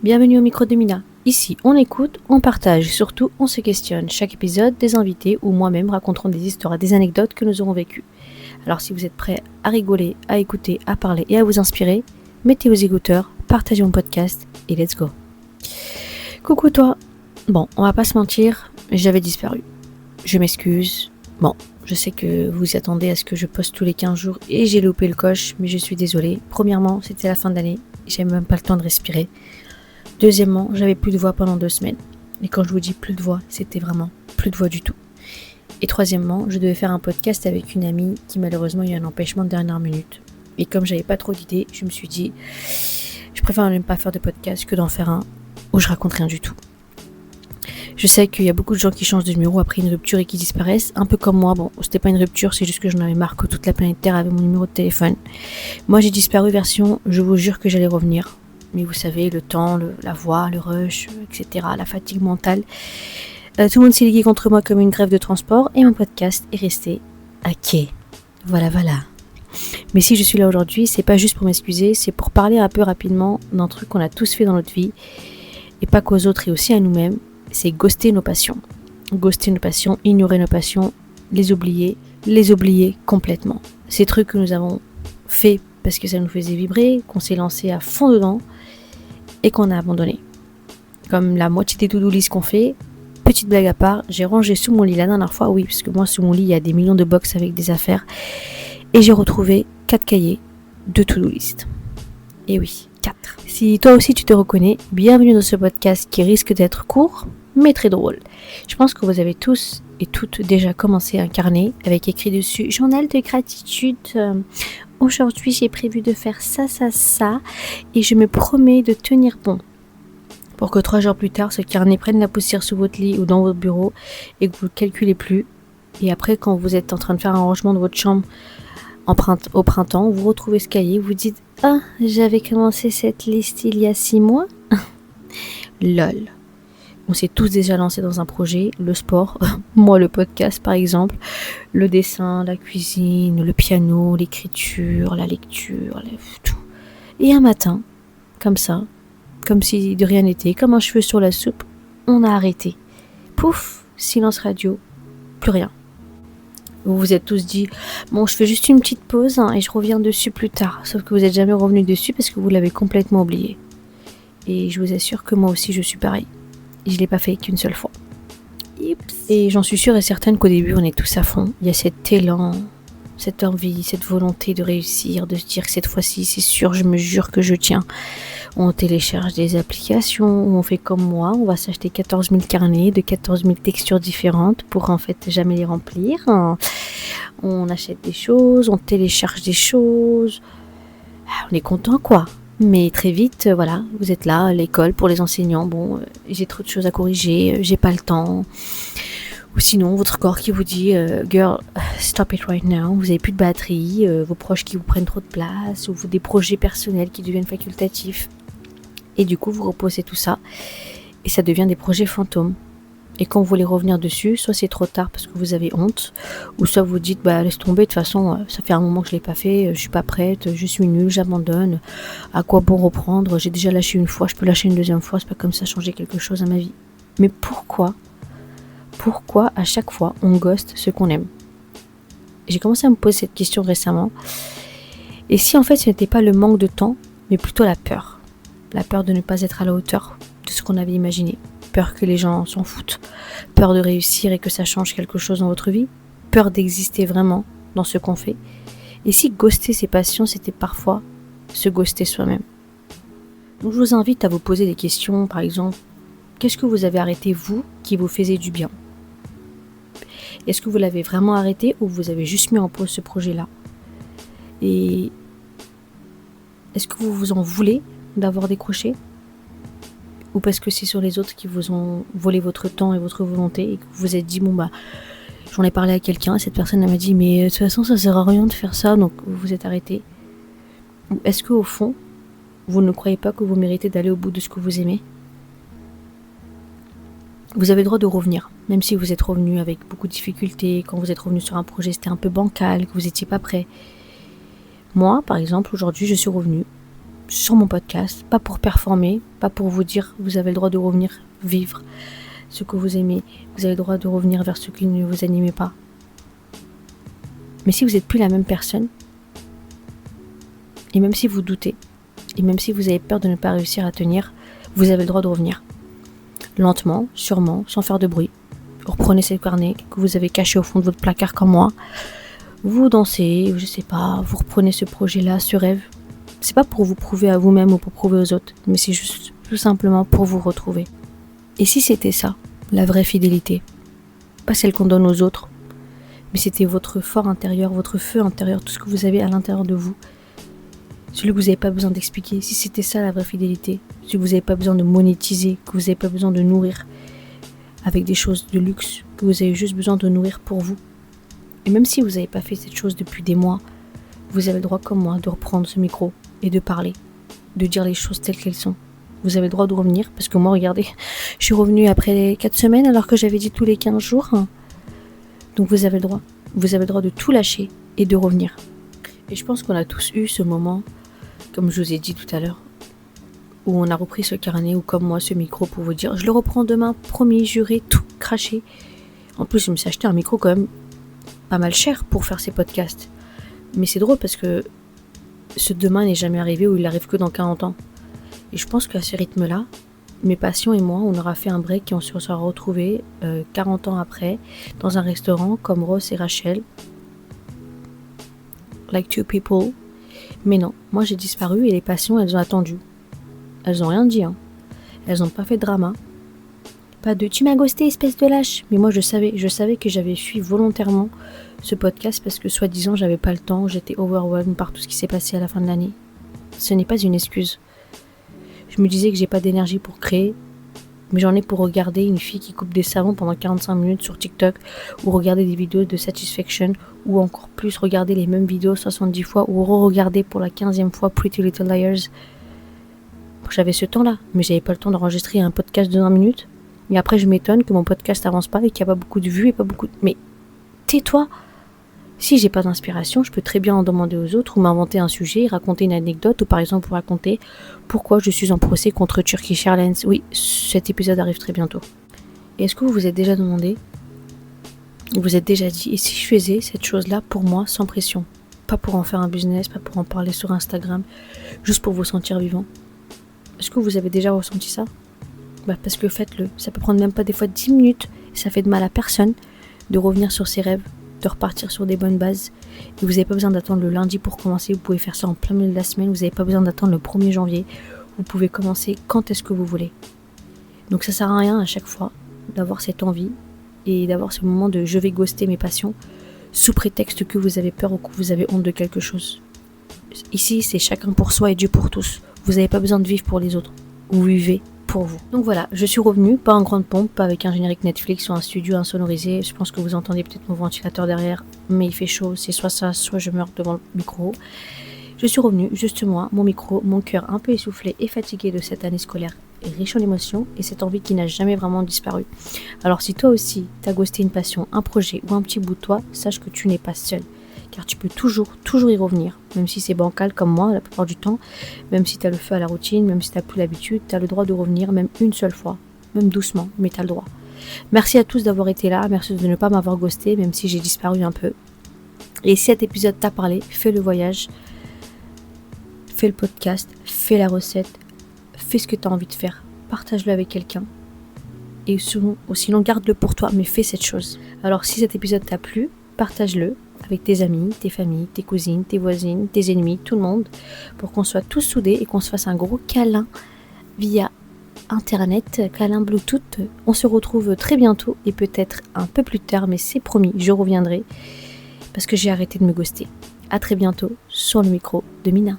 Bienvenue au micro de Mina. Ici, on écoute, on partage et surtout, on se questionne. Chaque épisode, des invités ou moi-même raconteront des histoires et des anecdotes que nous aurons vécues. Alors si vous êtes prêts à rigoler, à écouter, à parler et à vous inspirer, mettez vos écouteurs, partagez mon podcast et let's go. Coucou toi. Bon, on va pas se mentir, j'avais disparu. Je m'excuse. Bon, je sais que vous attendez à ce que je poste tous les 15 jours et j'ai loupé le coche, mais je suis désolée. Premièrement, c'était la fin d'année, j'avais même pas le temps de respirer. Deuxièmement, j'avais plus de voix pendant 2 semaines. Et quand je vous dis plus de voix, c'était vraiment plus de voix du tout. Et troisièmement, je devais faire un podcast avec une amie qui malheureusement a eu un empêchement de dernière minute. Et comme j'avais pas trop d'idées, je me suis dit, je préfère ne pas faire de podcast que d'en faire un où je raconte rien du tout. Je sais qu'il y a beaucoup de gens qui changent de numéro après une rupture et qui disparaissent, un peu comme moi. Bon, c'était pas une rupture, c'est juste que j'en avais marre que toute la planète Terre avait mon numéro de téléphone. Moi j'ai disparu version, je vous jure que j'allais revenir. Mais vous savez, le temps, la voix, le rush, etc., la fatigue mentale. Tout le monde s'est ligué contre moi comme une grève de transport et mon podcast est resté à quai. Voilà. Mais si je suis là aujourd'hui, c'est pas juste pour m'excuser, c'est pour parler un peu rapidement d'un truc qu'on a tous fait dans notre vie, et pas qu'aux autres et aussi à nous-mêmes, c'est ghoster nos passions. Ghoster nos passions, ignorer nos passions, les oublier complètement. Ces trucs que nous avons fait parce que ça nous faisait vibrer, qu'on s'est lancé à fond dedans, et qu'on a abandonné. Comme la moitié des to-do list qu'on fait, petite blague à part, j'ai rangé sous mon lit la dernière fois, oui, parce que moi sous mon lit il y a des millions de box avec des affaires, et j'ai retrouvé 4 cahiers de to-do list. Et oui, 4. Si toi aussi tu te reconnais, bienvenue dans ce podcast qui risque d'être court, mais très drôle. Je pense que vous avez tous et toutes déjà commencé un carnet avec écrit dessus « Journal de gratitude ». Aujourd'hui, j'ai prévu de faire ça, et je me promets de tenir bon. Pour que 3 jours plus tard, ce carnet prenne la poussière sous votre lit ou dans votre bureau et que vous ne le calculez plus. Et après, quand vous êtes en train de faire un rangement de votre chambre au printemps, vous retrouvez ce cahier, vous dites « Ah, j'avais commencé cette liste il y a 6 mois ?» Lol. On s'est tous déjà lancés dans un projet, le sport, moi le podcast par exemple, le dessin, la cuisine, le piano, l'écriture, la lecture, tout. Et un matin, comme ça, comme si de rien n'était, comme un cheveu sur la soupe, on a arrêté. Pouf, silence radio, plus rien. Vous vous êtes tous dit, bon je fais juste une petite pause et je reviens dessus plus tard. Sauf que vous n'êtes jamais revenu dessus parce que vous l'avez complètement oublié. Et je vous assure que moi aussi je suis pareil. Je ne l'ai pas fait qu'une seule fois. Et j'en suis sûre et certaine qu'au début, on est tous à fond. Il y a cet élan, cette envie, cette volonté de réussir, de se dire que cette fois-ci, c'est sûr, je me jure que je tiens. On télécharge des applications, on fait comme moi, on va s'acheter 14 000 carnets de 14 000 textures différentes pour en fait jamais les remplir. On achète des choses, on télécharge des choses. On est content quoi. Mais très vite, voilà, vous êtes là, à l'école, pour les enseignants, bon, j'ai trop de choses à corriger, j'ai pas le temps. Ou sinon, votre corps qui vous dit, girl, stop it right now, vous avez plus de batterie, vos proches qui vous prennent trop de place, ou des projets personnels qui deviennent facultatifs. Et du coup, vous reposez tout ça, et ça devient des projets fantômes. Et quand vous voulez revenir dessus, soit c'est trop tard parce que vous avez honte, ou soit vous dites laisse tomber, de toute façon ça fait un moment que je l'ai pas fait, je suis pas prête, je suis nulle, j'abandonne, à quoi bon reprendre, j'ai déjà lâché une fois, je peux lâcher une deuxième fois, c'est pas comme ça changer quelque chose à ma vie. Mais pourquoi à chaque fois on ghoste ce qu'on aime? J'ai commencé à me poser cette question récemment, et si en fait ce n'était pas le manque de temps, mais plutôt la peur de ne pas être à la hauteur de ce qu'on avait imaginé. Peur que les gens s'en foutent, peur de réussir et que ça change quelque chose dans votre vie, peur d'exister vraiment dans ce qu'on fait. Et si ghoster ses passions, c'était parfois se ghoster soi-même. Donc je vous invite à vous poser des questions, par exemple, qu'est-ce que vous avez arrêté vous qui vous faisait du bien? Est-ce que vous l'avez vraiment arrêté ou vous avez juste mis en pause ce projet-là? Et est-ce que vous vous en voulez d'avoir décroché? Ou parce que c'est sur les autres qui vous ont volé votre temps et votre volonté et que vous vous êtes dit j'en ai parlé à quelqu'un et cette personne elle m'a dit mais de toute façon ça sert à rien de faire ça, donc vous vous êtes arrêté. Ou est-ce qu'au fond vous ne croyez pas que vous méritez d'aller au bout de ce que vous aimez? Vous avez le droit de revenir, même si vous êtes revenu avec beaucoup de difficultés, quand vous êtes revenu sur un projet c'était un peu bancal, que vous n'étiez pas prêt. Moi par exemple aujourd'hui je suis revenue sur mon podcast, pas pour performer, pas pour vous dire vous avez le droit de revenir vivre ce que vous aimez, vous avez le droit de revenir vers ce qui ne vous animait pas. Mais si vous n'êtes plus la même personne, et même si vous doutez, et même si vous avez peur de ne pas réussir à tenir, vous avez le droit de revenir. Lentement, sûrement, sans faire de bruit. Vous reprenez ce carnet que vous avez caché au fond de votre placard comme moi. Vous dansez, je sais pas, vous reprenez ce projet-là, ce rêve. C'est pas pour vous prouver à vous-même ou pour prouver aux autres, mais c'est juste tout simplement pour vous retrouver. Et si c'était ça, la vraie fidélité, pas celle qu'on donne aux autres, mais c'était votre fort intérieur, votre feu intérieur, tout ce que vous avez à l'intérieur de vous, celui que vous n'avez pas besoin d'expliquer, si c'était ça la vraie fidélité, celui que vous n'avez pas besoin de monétiser, que vous n'avez pas besoin de nourrir avec des choses de luxe, que vous avez juste besoin de nourrir pour vous. Et même si vous n'avez pas fait cette chose depuis des mois, vous avez le droit comme moi de reprendre ce micro et de parler, de dire les choses telles qu'elles sont. Vous avez le droit de revenir, parce que moi, regardez, je suis revenue après 4 semaines alors que j'avais dit tous les 15 jours. Donc vous avez le droit. Vous avez le droit de tout lâcher et de revenir. Et je pense qu'on a tous eu ce moment, comme je vous ai dit tout à l'heure, où on a repris ce carnet ou comme moi ce micro pour vous dire je le reprends demain, promis, juré, tout craché. En plus, je me suis acheté un micro quand même pas mal cher pour faire ces podcasts. Mais c'est drôle parce que ce demain n'est jamais arrivé ou il arrive que dans 40 ans. Et je pense qu'à ce rythme-là, mes patients et moi, on aura fait un break et on se sera retrouvés 40 ans après dans un restaurant comme Ross et Rachel. Like two people. Mais non, moi j'ai disparu et les patients, elles ont attendu. Elles ont rien dit, hein. Elles ont pas fait de drama. Pas de « tu m'as ghosté, espèce de lâche ». Mais moi je savais que j'avais fui volontairement ce podcast parce que soi-disant j'avais pas le temps, j'étais overwhelmed par tout ce qui s'est passé à la fin de l'année. Ce n'est pas une excuse. Je me disais que j'ai pas d'énergie pour créer, mais j'en ai pour regarder une fille qui coupe des savons pendant 45 minutes sur TikTok, ou regarder des vidéos de satisfaction, ou encore plus regarder les mêmes vidéos 70 fois, ou re-regarder pour la 15e fois Pretty Little Liars. J'avais ce temps-là, mais j'avais pas le temps d'enregistrer un podcast de 20 minutes. Et après je m'étonne que mon podcast avance pas et qu'il n'y a pas beaucoup de vues et pas beaucoup de... Mais tais-toi! Si j'ai pas d'inspiration, je peux très bien en demander aux autres ou m'inventer un sujet, raconter une anecdote ou par exemple pour raconter pourquoi je suis en procès contre Turkish Airlines. Oui, cet épisode arrive très bientôt. Et est-ce que vous vous êtes déjà demandé, vous vous êtes déjà dit, et si je faisais cette chose-là pour moi sans pression? Pas pour en faire un business, pas pour en parler sur Instagram, juste pour vous sentir vivant. Est-ce que vous avez déjà ressenti ça? Parce que faites-le. Ça peut prendre même pas des fois 10 minutes, et ça fait de mal à personne de revenir sur ses rêves, de repartir sur des bonnes bases. Et vous n'avez pas besoin d'attendre le lundi pour commencer, vous pouvez faire ça en plein milieu de la semaine, vous n'avez pas besoin d'attendre le 1er janvier, vous pouvez commencer quand est-ce que vous voulez. Donc ça sert à rien à chaque fois d'avoir cette envie et d'avoir ce moment de je vais ghoster mes passions sous prétexte que vous avez peur ou que vous avez honte de quelque chose. Ici c'est chacun pour soi et Dieu pour tous. Vous n'avez pas besoin de vivre pour les autres, vous vivez pour vous. Donc voilà, je suis revenue, pas en grande pompe, pas avec un générique Netflix ou un studio insonorisé. Je pense que vous entendez peut-être mon ventilateur derrière, mais il fait chaud, c'est soit ça, soit je meurs devant le micro. Je suis revenue, juste moi, mon micro, mon cœur un peu essoufflé et fatigué de cette année scolaire riche en émotions et cette envie qui n'a jamais vraiment disparu. Alors si toi aussi t'as ghosté une passion, un projet ou un petit bout de toi, sache que tu n'es pas seul. Car tu peux toujours y revenir, même si c'est bancal comme moi la plupart du temps, même si t'as le feu à la routine, même si t'as plus l'habitude, t'as le droit de revenir même une seule fois, même doucement, mais t'as le droit. Merci à tous d'avoir été là, merci de ne pas m'avoir ghosté, même si j'ai disparu un peu. Et si cet épisode t'a parlé, fais le voyage, fais le podcast, fais la recette, fais ce que t'as envie de faire, partage-le avec quelqu'un. Et sinon garde-le pour toi, mais fais cette chose. Alors si cet épisode t'a plu, partage-le avec tes amis, tes familles, tes cousines, tes voisines, tes ennemis, tout le monde, pour qu'on soit tous soudés et qu'on se fasse un gros câlin via internet, câlin Bluetooth. On se retrouve très bientôt et peut-être un peu plus tard, mais c'est promis, je reviendrai parce que j'ai arrêté de me ghoster. À très bientôt sur le micro de Mina.